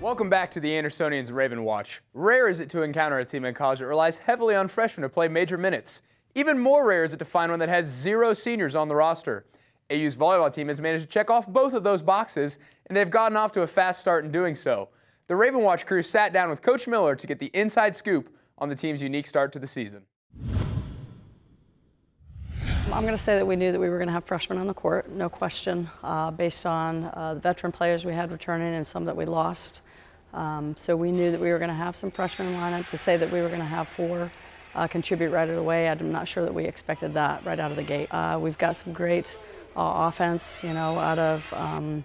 Welcome back to the Andersonians Raven Watch. Rare is it to encounter a team in college that relies heavily on freshmen to play major minutes. Even more rare is it to find one that has 0 seniors on the roster. AU's volleyball team has managed to check off both of those boxes, and they've gotten off to a fast start in doing so. The Raven Watch crew sat down with Coach Miller to get the inside scoop on the team's unique start to the season. I'm going to say that we knew that we were going to have freshmen on the court, no question, based on the veteran players we had returning and some that we lost. So we knew that we were going to have some freshmen in lineup. To say that we were going to have 4 contribute right away, I'm not sure that we expected that right out of the gate. We've got some great offense, out of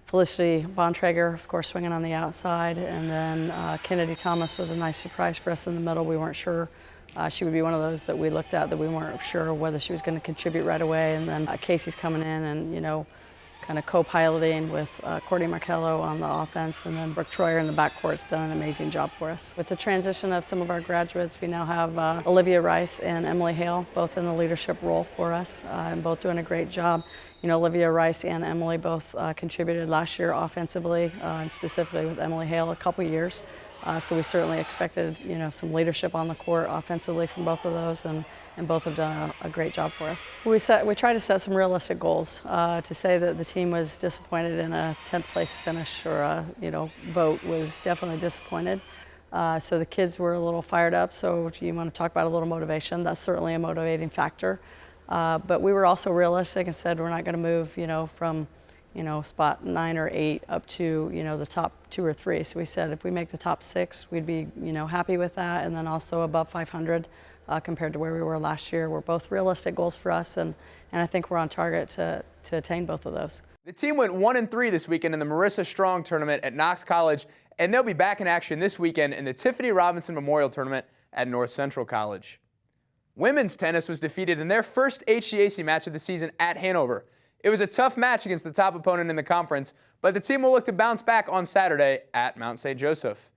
Felicity Bontrager, of course, swinging on the outside, and then Kennedy Thomas was a nice surprise for us in the middle. We weren't sure. She would be one of those that we looked at that we weren't sure whether she was going to contribute right away. And then Casey's coming in and, kind of co-piloting with Courtney Markello on the offense, and then Brooke Troyer in the backcourt's done an amazing job for us. With the transition of some of our graduates, we now have Olivia Rice and Emily Hale, both in the leadership role for us, and both doing a great job. Olivia Rice and Emily both contributed last year offensively, and specifically with Emily Hale a couple years. So we certainly expected, some leadership on the court offensively from both of those, and both have done a great job for us. We tried to set some realistic goals. To say that the team was disappointed in a 10th place finish or a vote was definitely disappointed. So the kids were a little fired up. So you want to talk about a little motivation? That's certainly a motivating factor. But we were also realistic and said we're not going to move, from spot 9 or 8 up to, the top 2 or 3. So we said if we make the top 6, we'd be, happy with that, and then also above 500 compared to where we were last year. We're both realistic goals for us, and I think we're on target to attain both of those. The team went 1-3 this weekend in the Marissa Strong tournament at Knox College, and they'll be back in action this weekend in the Tiffany Robinson Memorial Tournament at North Central College. Women's tennis was defeated in their first HCAC match of the season at Hanover. It was a tough match against the top opponent in the conference, but the team will look to bounce back on Saturday at Mount St. Joseph.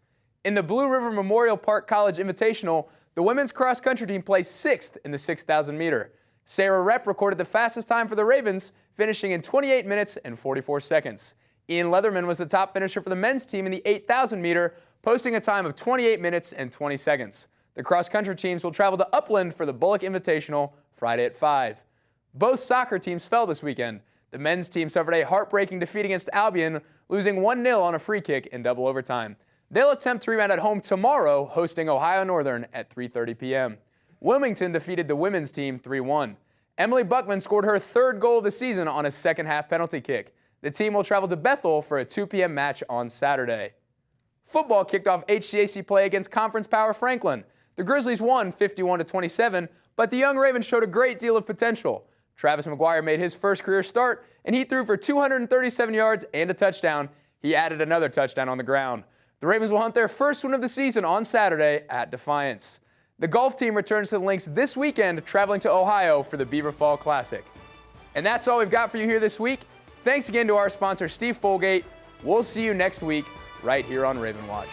In the Blue River Memorial Park College Invitational, the women's cross-country team placed 6th in the 6,000 meter. Sarah Repp recorded the fastest time for the Ravens, finishing in 28 minutes and 44 seconds. Ian Leatherman was the top finisher for the men's team in the 8,000 meter, posting a time of 28 minutes and 20 seconds. The cross-country teams will travel to Upland for the Bullock Invitational Friday at 5. Both soccer teams fell this weekend. The men's team suffered a heartbreaking defeat against Albion, losing 1-0 on a free kick in double overtime. They'll attempt to rebound at home tomorrow, hosting Ohio Northern at 3:30 p.m. Wilmington defeated the women's team 3-1. Emily Buckman scored her 3rd goal of the season on a second-half penalty kick. The team will travel to Bethel for a 2 p.m. match on Saturday. Football kicked off HCAC play against Conference Power Franklin. The Grizzlies won 51-27, but the young Ravens showed a great deal of potential. Travis McGuire made his first career start, and he threw for 237 yards and a touchdown. He added another touchdown on the ground. The Ravens will hunt their first win of the season on Saturday at Defiance. The golf team returns to the links this weekend, traveling to Ohio for the Beaver Fall Classic. And that's all we've got for you here this week. Thanks again to our sponsor, Steve Folgate. We'll see you next week right here on Raven Watch.